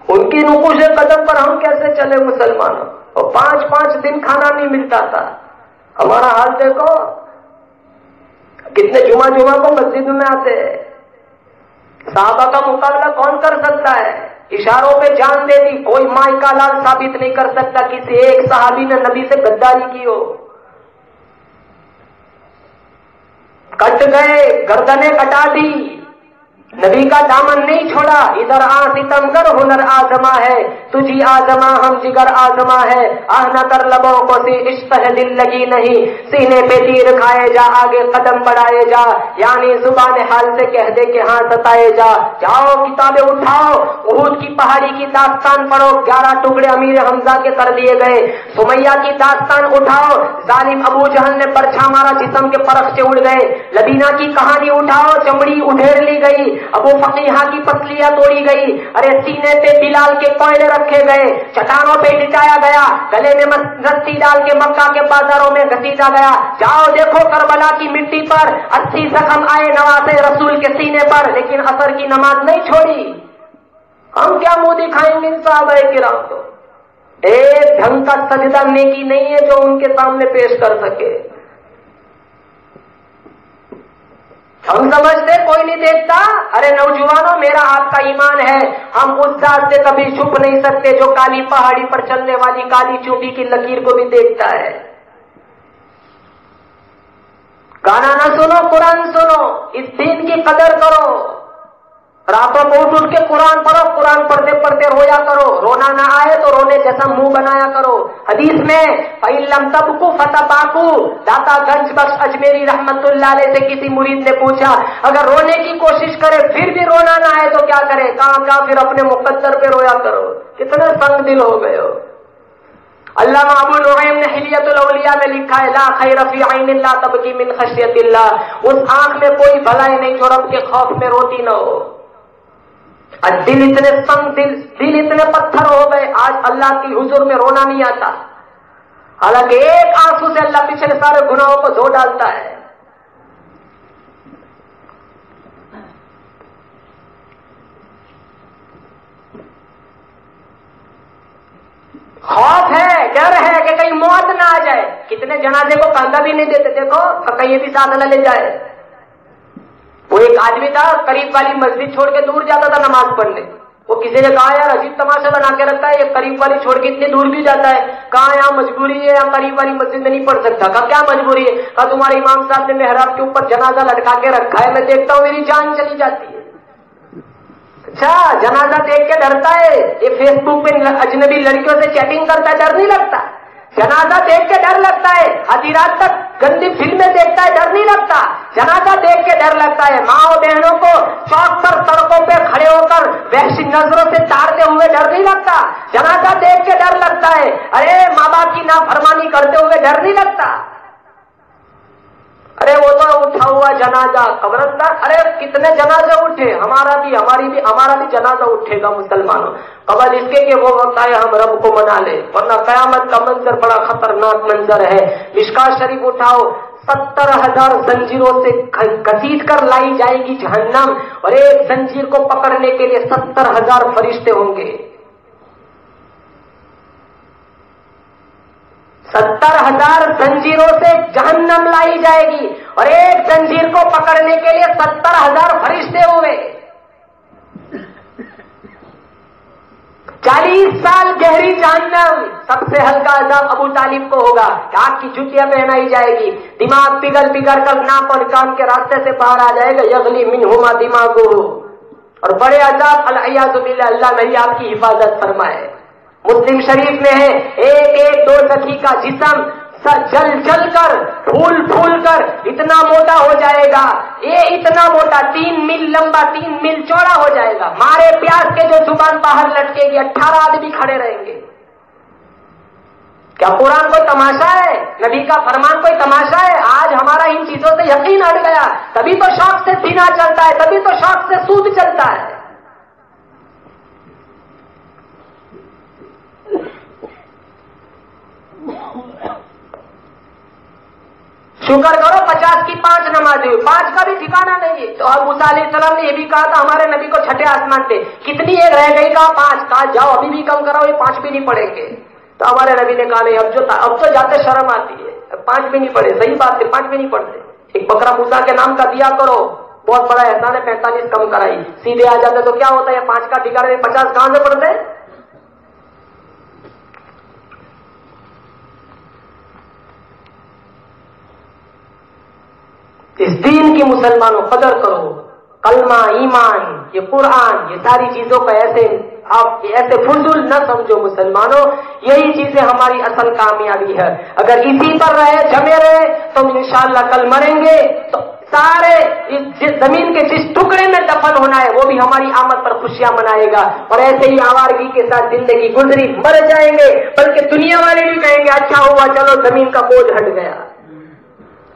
ان کی نقوش قدم پر ہم کیسے چلے مسلمانوں؟ اور 5 دن کھانا نہیں ملتا تھا. ہمارا حال دیکھو، کتنے جمعہ کو مسجد میں آتے ہیں. صحابہ کا مقابلہ کون کر سکتا ہے؟ اشاروں پہ جان دے دی، کوئی مائی کا لال ثابت نہیں کر سکتا کسی ایک صحابی نے نبی سے غداری کی ہو. کٹ گئے، گردنیں کٹا دی، نبی کا دامن نہیں چھوڑا. ادھر آ ستمگر ہنر آزما ہے, تجھی آزما ہم جگر آزما ہے. آہ نہ کر لبوں کو سی عشق ہے دل لگی نہیں, سینے پہ تیر کھائے جا آگے قدم بڑھائے جا, یعنی زبان حال سے کہہ دے کہ ہاں ستائے جا. جاؤ کتابیں اٹھاؤ, احد کی پہاڑی کی داستان پڑھو, 11 ٹکڑے امیر حمزہ کے کر دیے گئے. سمیہ کی داستان اٹھاؤ, ظالم ابو جہل نے پرچھا مارا, جسم کے پرخچے اڑ گئے. لبینہ کی کہانی اٹھاؤ, چمڑی ادھیڑ لی گئی. ابو فقیہہ کی پسلیاں توڑی گئی. ارے سینے پہ بلال کے کوئلے رکھے گئے, چٹانوں پہ لٹایا گیا, گلے میں رسی ڈال کے مکہ کے بازاروں میں گھسیٹا گیا. جاؤ دیکھو کربلا کی مٹی پر 80 زخم آئے نواسے رسول کے سینے پر, لیکن عصر کی نماز نہیں چھوڑی. ہم کیا منہ دکھائیں گے ان صحابہ کرام کو؟ ایک ڈھنگ کا سجدہ نیکی نہیں ہے جو ان کے سامنے پیش کر سکے. ہم سمجھتے کوئی نہیں دیکھتا. ارے نوجوانوں, میرا آپ کا ایمان ہے, ہم اس ذات سے کبھی چھپ نہیں سکتے جو کالی پہاڑی پر چلنے والی کالی چونٹی کی لکیر کو بھی دیکھتا ہے. گانا نہ سنو, قرآن سنو, اس دین کی قدر کرو. راتوں کو اٹھ کے قرآن پڑھو, قرآن پڑھتے پڑھتے رویا کرو. رونا نہ آئے تو رونے جیسا منہ بنایا کرو. حدیث میں فَإِن لَمْ تَبْكُوا فَتَبَاكُوا, داتا گنج بخش اجمیری رحمت اللہ علیہ سے کسی مرید نے پوچھا, اگر رونے کی کوشش کرے پھر بھی رونا نہ آئے تو کیا کرے؟ کہا پھر اپنے مقدر پہ رویا کرو. کتنے سنگ دل ہو گئے ہو. علامہ ابو نعیم نے حلیۃ الاولیاء میں لکھا ہے, لا خیر فی عین لا تبکی من خشیت اللہ, اس آنکھ میں کوئی بھلائی نہیں جو رب کے خوف میں روتی نہ ہو. دل اتنے سنگ, دل اتنے پتھر ہو گئے, آج اللہ کی حضور میں رونا نہیں آتا. حالانکہ ایک آنسو سے اللہ پچھلے سارے گناہوں کو دھو ڈالتا ہے. خوف ہے, ڈر ہے کہ کہیں موت نہ آ جائے. کتنے جنازے کو کندھا بھی نہیں دیتے, دیکھو کہیں بھی ساتھ نہ لے جائے. وہ ایک آدمی تھا, قریب والی مسجد چھوڑ کے دور جاتا تھا نماز پڑھنے. وہ کسی نے کہا یار عجیب تماشا بنا کے رکھتا ہے, یہ قریب والی چھوڑ کے اتنی دور بھی جاتا ہے. کہاں یہاں مجبوری ہے, یا قریب والی مسجد میں نہیں پڑھ سکتا؟ کہا کیا مجبوری ہے؟ کہا تمہارے امام صاحب نے محراب کے اوپر جنازہ لٹکا کے رکھا ہے, میں دیکھتا ہوں میری جان چلی جاتی ہے. اچھا, جنازہ دیکھ کے ڈرتا ہے؟ یہ فیس بک پہ اجنبی لڑکیوں سے چیٹنگ کرتا ہے, ڈر نہیں لگتا؟ جنازہ دیکھ کے ڈر لگتا ہے, آدھی رات تک گندی فلمیں دیکھتا ہے, ڈر نہیں لگتا؟ جنازہ دیکھ کے ڈر لگتا ہے. ماں اور بہنوں کو چوک پر سڑکوں پہ کھڑے ہو کر وحشی نظروں سے تارتے ہوئے ڈر نہیں لگتا؟ جنازہ دیکھ کے ڈر لگتا ہے. ارے ماں باپ کی نافرمانی کرتے ہوئے ڈر نہیں لگتا؟ ارے وہ تو اٹھا ہوا جنازہ قبرستان, ارے کتنے جنازے اٹھے, ہمارا بھی جنازہ اٹھے گا مسلمانوں. قبل اس کے کہ وہ وقت آئے ہم رب کو منا لے, ورنہ قیامت کا منظر بڑا خطرناک منظر ہے. مشکات شریف اٹھاؤ, 70,000 زنجیروں سے گھسیٹ کر لائی جائے گی جہنم, اور ایک زنجیر کو پکڑنے کے لیے 70,000 فرشتے ہوں گے. 70,000 زنجیروں سے جہنم لائی جائے گی, اور ایک زنجیر کو پکڑنے کے لیے 70,000 فرشتے ہوئے. 40 سال گہری جہنم. سب سے ہلکا عذاب ابو طالب کو ہوگا, آگ کی جوتیاں پہنائی جائے گی, دماغ پگھل کر ناک اور کان کے راستے سے باہر آ جائے گا. یغلی منہما دماغہ, اور بڑے عذاب العیاذ باللہ. اللہ نہیں آپ کی حفاظت فرمائے. مسلم شریف میں ہے, ایک دو سخی کا جسم جل جل کر پھول کر اتنا موٹا ہو جائے گا, یہ اتنا موٹا 3 میل لمبا 3 میل چوڑا ہو جائے گا. مارے پیاس کے جو زبان باہر لٹکے گی, 18 آدمی کھڑے رہیں گے. کیا قرآن کوئی تماشا ہے؟ نبی کا فرمان کوئی تماشا ہے؟ آج ہمارا ان چیزوں سے یقین ہٹ گیا, تبھی تو شوق سے زنا چلتا ہے, تبھی تو شوق سے سود چلتا ہے. شکر کرو 50 کی 5 نمازیں ہوئی, 5 کا بھی ٹھکانا نہیں ہے. تو موسیٰ علیہ السلام نے یہ بھی کہا تھا ہمارے نبی کو چھٹے آسمان پہ, کتنی ایک رہ گئی, کہا 5. کہا جاؤ ابھی بھی کم کراؤ, یہ 5 بھی نہیں پڑھیں گے. تو ہمارے نبی نے کہا نہیں, اب تو جاتے شرم آتی ہے, 5 بھی نہیں پڑھے. صحیح بات ہے, 5 بھی نہیں پڑھتے. ایک بکرا موسیٰ کے نام کا دیا کرو, بہت بڑا احسان ہے. 45 کم کرائی, سیدھے آ جاتے تو کیا ہوتا ہے, 5 کا ٹھکانا 50 کہاں سے پڑھتے؟ اس دین کی مسلمانوں قدر کرو, کلمہ، ایمان، یہ قرآن، یہ ساری چیزوں کا ایسے فضول نہ سمجھو مسلمانوں، یہی چیزیں ہماری اصل کامیابی ہے۔ اگر اسی پر رہے، جمے رہے تو انشاءاللہ کل مریں گے تو سارے زمین کے جس ٹکڑے میں دفن ہونا ہے وہ بھی ہماری آمد پر خوشیاں منائے گا، اور ایسے ہی آوارگی کے ساتھ زندگی گزری، مر جائیں گے، بلکہ دنیا والے بھی کہیں گے اچھا ہوا چلو زمین کا بوجھ ہٹ گیا۔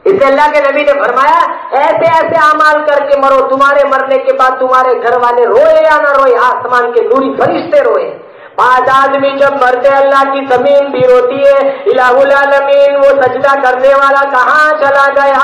اس سے اللہ کے نبی نے فرمایا ایسے ایسے اعمال کر کے مرو، تمہارے مرنے کے بعد تمہارے گھر والے روئے یا نہ روئے، آسمان کے نوری فرشتے روئے۔ 5 آدمی جب مرتے اللہ کی زمین بھی روتی ہے، الہ العالمین وہ سجدہ کرنے والا کہاں چلا گیا،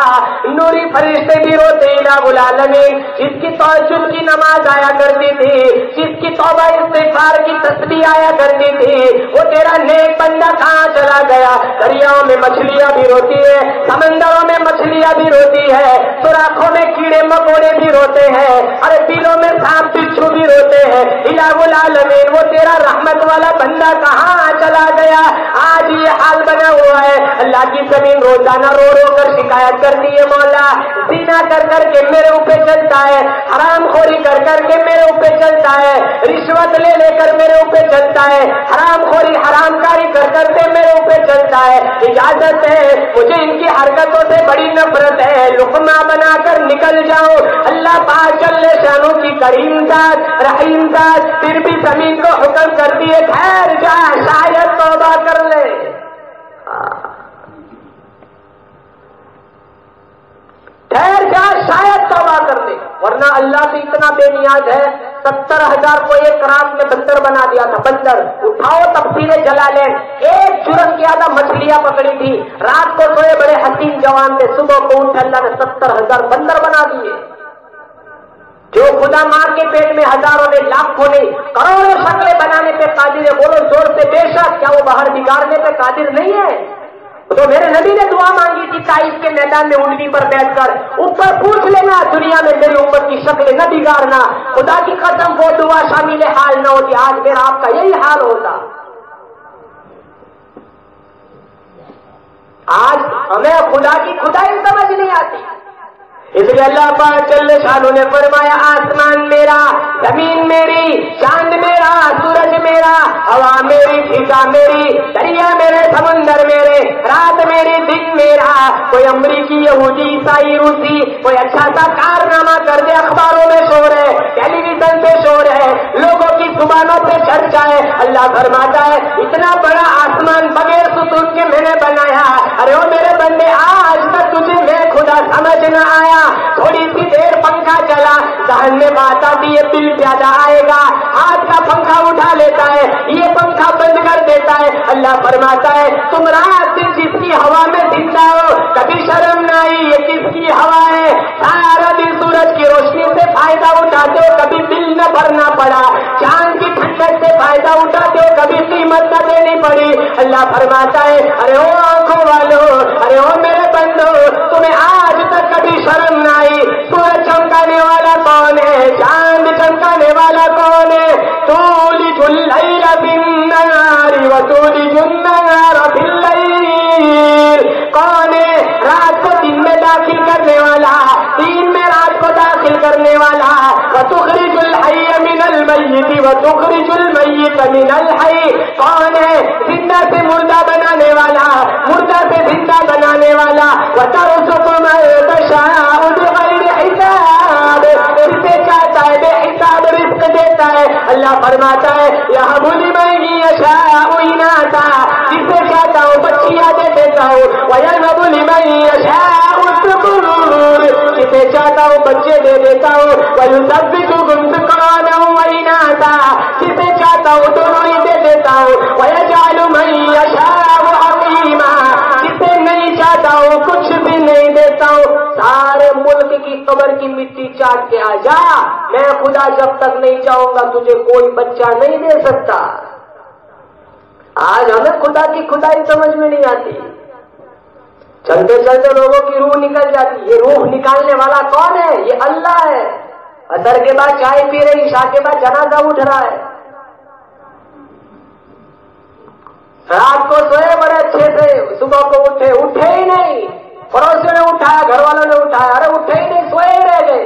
نوری فرشتے بھی روتے الہ العالمین جس کی تہجد کی نماز آیا کرتی تھی، جس کی توبہ استغفار کی تسبیح آیا کرتی تھی، وہ تیرا نیک بندہ کہاں چلا گیا۔ دریاؤں میں مچھلیاں بھی روتی ہے، سمندروں میں مچھلیاں بھی روتی ہے، سوراخوں میں کیڑے مکوڑے بھی روتے ہیں، ارے بلوں میں سانپ بچھو بھی روتے ہیں، الہ العالمین وہ تیرا رحمت والا بندہ کہاں چلا گیا۔ آج یہ حال بنا ہوا ہے، اللہ کی زمین روزانہ رو رو کر شکایت کرتی ہے، مولا زنا کر کر کے میرے اوپر چلتا ہے، حرام خوری کر کر کے میرے اوپر چلتا ہے، رشوت لے لے کر میرے اوپر چلتا ہے، حرام خوری حرام کاری کر کر کے میرے اوپر چلتا ہے، اجازت ہے مجھے ان کی حرکتوں سے بڑی نفرت ہے، لقمہ بنا کر نکل جاؤ۔ اللہ پاک جل شانہ کی کریم ذات، رحیم ذات پھر بھی زمین کو حکم کر دیے ٹھہر جا، شاید توبہ کر لے۔ ٹھہر جا، شاید توبہ کر لے، ورنہ اللہ سے اتنا بے نیاز ہے 70,000 کو ایک رات میں بندر بنا دیا تھا۔ بندر اٹھاؤ تفسیر جلالین، ایک جرم کی آدھا مچھلیاں پکڑی تھی، رات کو سوئے بڑے حسین جوان تھے، صبح کو اٹھ اللہ نے 70,000 بندر بنا دیے۔ جو خدا ماں کے پیٹ میں ہزاروں نے، لاکھوں نے، کروڑوں شکلیں بنانے پہ قادر ہے، بولو زور سے بے شک، کیا وہ باہر بگاڑنے پہ قادر نہیں ہے؟ تو میرے نبی نے دعا مانگی تھی طائف کے میدان میں اونٹنی پر بیٹھ کر، اوپر پوچھ لینا دنیا میں میری امت کی شکل نہ بگاڑنا، خدا کی قسم وہ دعا شامل حال نہ ہوتی، آج میرا آپ کا یہی حال ہوتا۔ آج ہمیں خدا کی خدائی سمجھ نہیں آتی، اس لیے اللہ پاک جل شانہ نے فرمایا آسمان میرا، زمین میری، چاند میرا، سورج میرا، ہوا میری، فضا میری، دریا میرے، سمندر میرے، رات میری، دن میرا۔ کوئی امریکی، یہودی، عیسائی، روسی کوئی اچھا سا کارنامہ کر دے، اخباروں میں شور ہے، ٹیلی ویژن پہ شور ہے، لوگوں کی زبانوں پہ چرچا ہے، اللہ فرماتا ہے اتنا بڑا آسمان بغیر ستون کے میں نے بنایا، ارے او میرے بندے آج تک تجھے میں خدا سمجھ نہ آیا؟ تھوڑی سی دیر پنکھا چلا، ذہن میں بات آتی ہے بل زیادہ آئے گا، ہاتھ کا پنکھا اٹھا لیتا ہے، یہ پنکھا بند کر دیتا ہے۔ اللہ فرماتا ہے تم رات دن جس کی ہوا میں زندہ ہو، کبھی شرم نہ آئی یہ کس کی ہوا ہے، سارا دن سورج کی روشنی سے فائدہ اٹھاتے ہو، کبھی بل نہ بھرنا پڑا، چاند کی ٹھنڈک سے فائدہ اٹھاتے ہو، کبھی قیمت نہ دینی پڑی۔ اللہ فرماتا ہے ارے او آنکھوں والو، ارے او میرے بندو، تمہیں آج تک کبھی شرم نہ آئی؟ سورج چمکانے والا کون ہے؟ چاند چمکانے والا کون ہے؟ تولج اللیل فی النہار وتولج النہار فی اللیل، کون ہے؟ رات کو دن میں داخل کرنے والا، دن میں رات کو داخل کرنے والا، وتخرج الحی من المیت وتخرج المیت من الحی، کون ہے؟ زندہ سے مردہ بنانے والا، مردہ سے زندہ بنانے والا، وترزق من تشاء بغیر حساب، جسے چاہتا ہے بے حساب رزق دیتا ہے۔ اللہ فرماتا ہے یہب لمن یشاء اناثا، جسے چاہتا ہوں بچیاں دے دیتا ہوں، ویہب لمن یشاء الذکور، جسے چاہتا ہوں بچے دے دیتا ہوں، ویثبتهم ذکرانا واناثا، جسے چاہتا ہوں دونوں ہی دے دیتا ہوں، ویجعل من یشاء عقیما، جسے نہیں چاہتا ہوں کچھ بھی نہیں دیتا ہوں۔ سارے ملک کی قبر کی مٹی چاٹ کے آ جا، میں خدا جب تک نہیں چاہوں گا تجھے کوئی بچہ نہیں دے سکتا۔ آج ہمیں خدا کی خدائی سمجھ میں نہیں آتی، چلتے چلتے لوگوں کی روح نکل جاتی۔ یہ روح نکالنے والا کون ہے؟ یہ اللہ ہے۔ اثر کے بعد چائے پی رہے، عشاء کے بعد جنازہ اٹھ رہا ہے، رات کو سوئے بڑے اچھے سے، صبح کو اٹھے ہی نہیں، پڑوسیوں نے اٹھایا، گھر والوں نے اٹھایا، ارے اٹھے ہی نہیں، سوئے ہی رہ گئے۔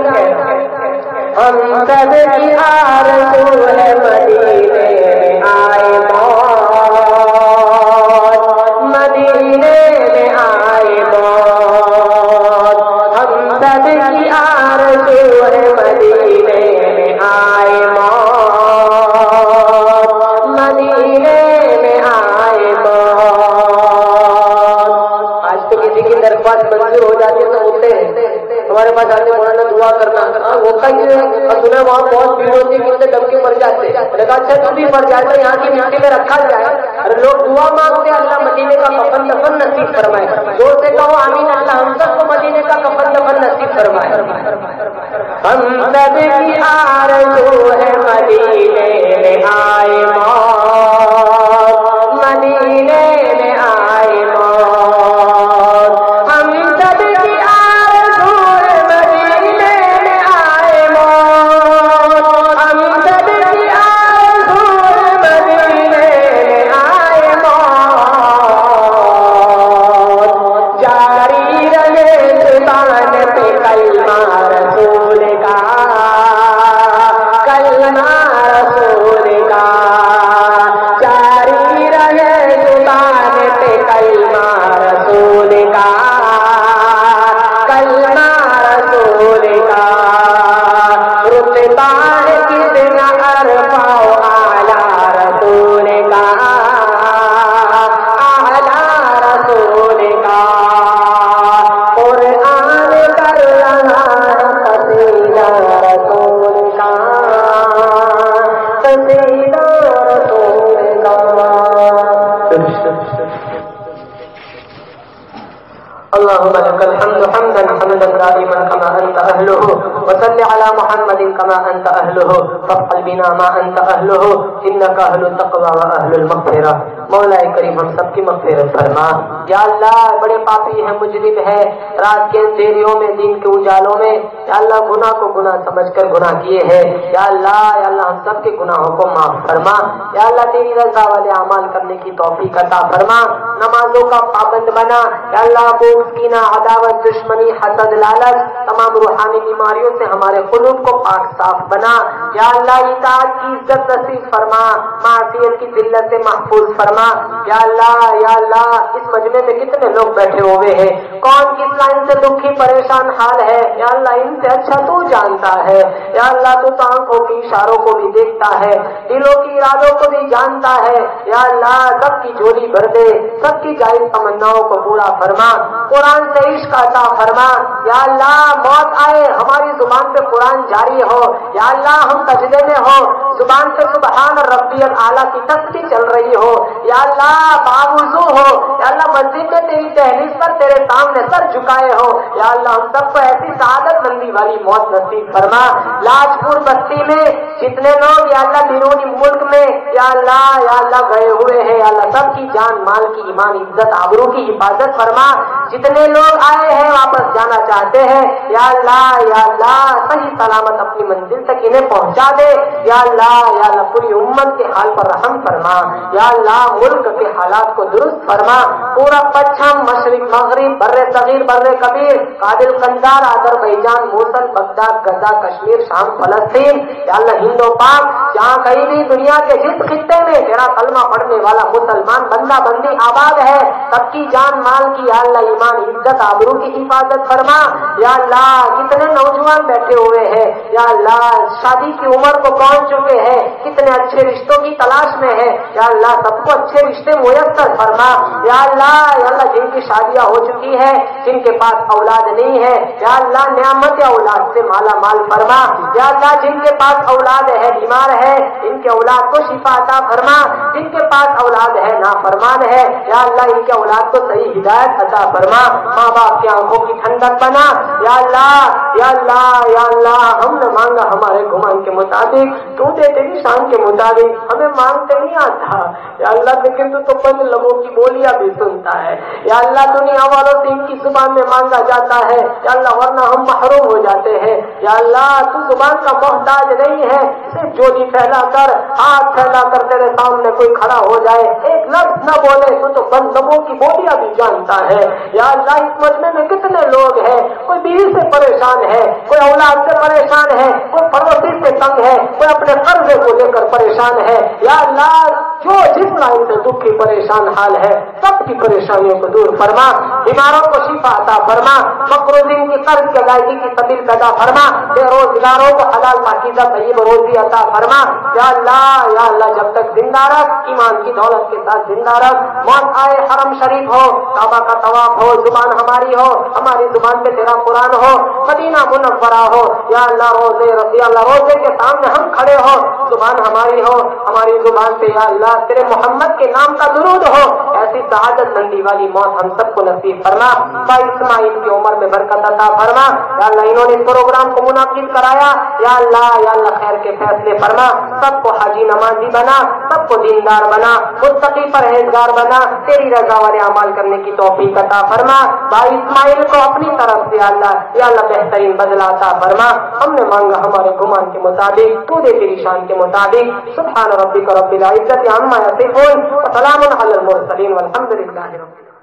ہم سب کی آرزو ہے مدینے میں آئے موت، مدینے میں آئے موت، ہم سب کی آرزو ہے مدینے میں آئے موت، مدینے میں آئے موت۔ آج تو کسی کی درخواست منظور ہو جاتی ہے تو ہوتے ہیں ہمارے پاس آتے مولانا دعا کرنا، وہ کہیں سنا وہاں بہت بھیڑ ہوتی ہے، کتنے دب کے مر جاتے ہیں، لگا اچھا تم بھی مر جاتے یہاں کی مٹی میں رکھا جائے، اور لوگ دعا مانگتے اللہ مدینے کا کفن دفن نصیب فرمائے، زور سے کہو آمین، اللہ ہم سب کو مدینے کا کفن دفن نصیب فرمائے۔ ہم سب کی آرزو ہے مدینے میں آئے موت، مدینے میں آئے موت، ہم سب کی آرزو ہے مدینے میں آئے موت، ہم سب کی آرزو ہے مدینے میں آئے موت، جاری رہے زبان پہ کلمہ رسول کا، کلمہ رسول کا، جاری رہے زبان پہ کلمہ رسول کا، کلمہ رسول کا، رتبہ ہے کتنا عرفہ و اعلیٰ رسول کا، اعلیٰ رسول کا، قرآن کر رہا ہے قصیدہ رسول کا، قصیدہ رسول کا۔ اللهم لك الحمد حمدا حمدا دائما كما انت اهله، وصل على محمد كما انت اهله، فافعل بنا ما انت اهله، انك اهل التقوى واهل المغفرة۔ مولا کریم ہم سب کی مغفرت فرما۔ یا اللہ بڑے پاپی ہیں، مجرم ہے، رات کے اندھیریوں میں دین کے اجالوں میں یا اللہ گناہ کو گناہ سمجھ کر گناہ کیے ہیں، یا اللہ ہم سب کے گناہوں کو معاف فرما۔ یا اللہ تیری رضا والے اعمال کرنے کی توفیق عطا فرما، نمازوں کا پابند بنا۔ یا اللہ کینہ، عداوت، دشمنی، حسد، لالچ، تمام روحانی بیماریوں سے ہمارے قلوب کو پاک صاف بنا۔ یا اللہ اطاعت کی عزت نصیب فرما، معصیت کی ذلت سے محفوظ فرما۔ یا اللہ اس مجمع میں کتنے لوگ بیٹھے ہوئے ہیں، کون کس لائن سے دکھی پریشان حال ہے، یا اللہ ان سے اچھا تو جانتا ہے۔ یا اللہ تو آنکھوں کی اشاروں کو بھی دیکھتا ہے، دلوں کی ارادوں کو بھی جانتا ہے۔ یا اللہ سب کی جھولی بھر دے، سب کی جائز تمناؤں کو پورا فرما، قرآن سے عشق عطا فرما۔ یا اللہ موت آئے ہماری زبان پہ قرآن جاری ہو، یا اللہ ہم سجدے میں ہو، زبان پہ سبحان ربی الاعلیٰ کی تسبیح چل رہی ہو، یا اللہ باوضو ہو، یا اللہ مسجد میں تیری دہلیز پر تیرے سامنے سر جھکائے ہو، یا اللہ ہم سب کو ایسی سعادت مندی والی موت نصیب فرما۔ لاجپور بستی میں جتنے لوگ یا اللہ بیرونی ملک میں یا اللہ گئے ہوئے ہیں، یا اللہ سب کی جان مال کی ایمان عزت آبرو کی حفاظت فرما۔ جتنے لوگ آئے ہیں واپس جانا چاہتے ہیں، یا اللہ صحیح سلامت اپنی منزل تک انہیں پہنچا دے۔ یا اللہ پوری امت کے حال پر رحم فرما۔ یا اللہ ملک کے حالات کو درست فرما، پورا پچھم مشرق مغرب بر صغیر بر کبیر قادل قندار آذربائیجان موصل بغداد غزہ کشمیر شام فلسطین، یا اللہ ہند و پاک جہاں کہیں بھی دنیا کے جس خطے میں تیرا کلمہ پڑھنے والا مسلمان بندہ بندی آباد ہے، سب کی جان مال کی یا اللہ ایمان عزت آبرو کی حفاظت فرما۔ یا اللہ کتنے نوجوان بیٹھے ہوئے ہیں، یا اللہ شادی کی عمر کو پہنچ چکے ہیں، کتنے اچھے رشتوں کی تلاش میں ہے، یا اللہ سب کو اچھے رشتے میسر فرما۔ یا اللہ جن کی شادیاں ہو چکی ہے، جن کے پاس اولاد نہیں ہے، یا اللہ نعمت اولاد سے مالا مال فرما۔ یا اللہ جن کے پاس اولاد ہے بیمار ہے، ان کے اولاد کو شفا عطا فرما، جن کے پاس اولاد ہے نافرمان ہے، یا اللہ ان کے اولاد کو صحیح ہدایت عطا فرما، ماں باپ کی آنکھوں کی ٹھنڈک بنا۔ یا اللہ ہم نے مانگا ہمارے گمان کے مطابق، تو دے تیری شان کے مطابق، ہمیں مانگتے نہیں آتا یا اللہ، لیکن تو بند لبوں کی بولیاں بھی سنتا ہے۔ یا اللہ دنیا والوں سے ان کی زبان میں مانگا جاتا ہے، یا اللہ ورنہ ہم محروم ہو جاتے ہیں۔ یا اللہ تو زبان کا محتاج نہیں ہے، صرف جوڑی پھیلا کر کر ہاتھ پھیلا کر تیرے سامنے کوئی کھڑا ہو جائے ایک لفظ نہ بولے تو بندوں کی بولیاں بھی جانتا ہے. یا اللہ اس مجمع میں کتنے لوگ ہیں, کوئی بیوی سے پریشان ہے, کوئی اولاد سے پریشان ہے, کوئی پڑوسی سے تنگ ہے, کوئی اپنے قرضے کو لے کر پریشان ہے. یا اللہ جو جس لائن سے دکھی پریشان حال ہے سب کی پریشانیوں کو دور فرما, بیماروں کو شفا عطا فرما, مقروضین کی قرض کی ادائیگی کی سبیل پیدا فرما, بے روزگاروں کو حلال پاکیزہ طیب روزی عطا فرما. یا اللہ جب تک زندہ رکھ, ایمان کی دولت کے ساتھ زندہ رکھ, موت آئے حرم شریف ہو, کعبہ کا طواف ہو, زبان ہماری ہو, ہماری زبان پہ تیرا قرآن ہو, مدینہ منورہ ہو. یا اللہ روزے کے سامنے ہم کھڑے ہو, زبان ہماری ہو, ہماری زبان پہ یا اللہ تیرے محمد کے نام کا درود ہو. ایسی سعادت مندی والی موت ہم سب کو نصیب فرما. بھائی اسماعیل کی عمر میں برکت عطا فرما. یا اللہ انہوں نے اس پروگرام کو منعقد کرایا, یا اللہ خیر کے فیصلے فرما, سب کو حاجی نمازی بنا, سب کو دیندار بنا, متقی پرہیزگار بنا, تیری رضا والے اعمال کرنے کی توفیق عطا فرما. بھائی اسماعیل کو اپنی طرف سے یا اللہ بہترین بدلہ عطا فرما. ہم نے مانگا ہمارے گمان کے مطابق, تو دے تیری شان کے مطابق. سبحان ربک رب العزت عما یصفون وسلام علی المرسلین والحمد للہ رب العالمین.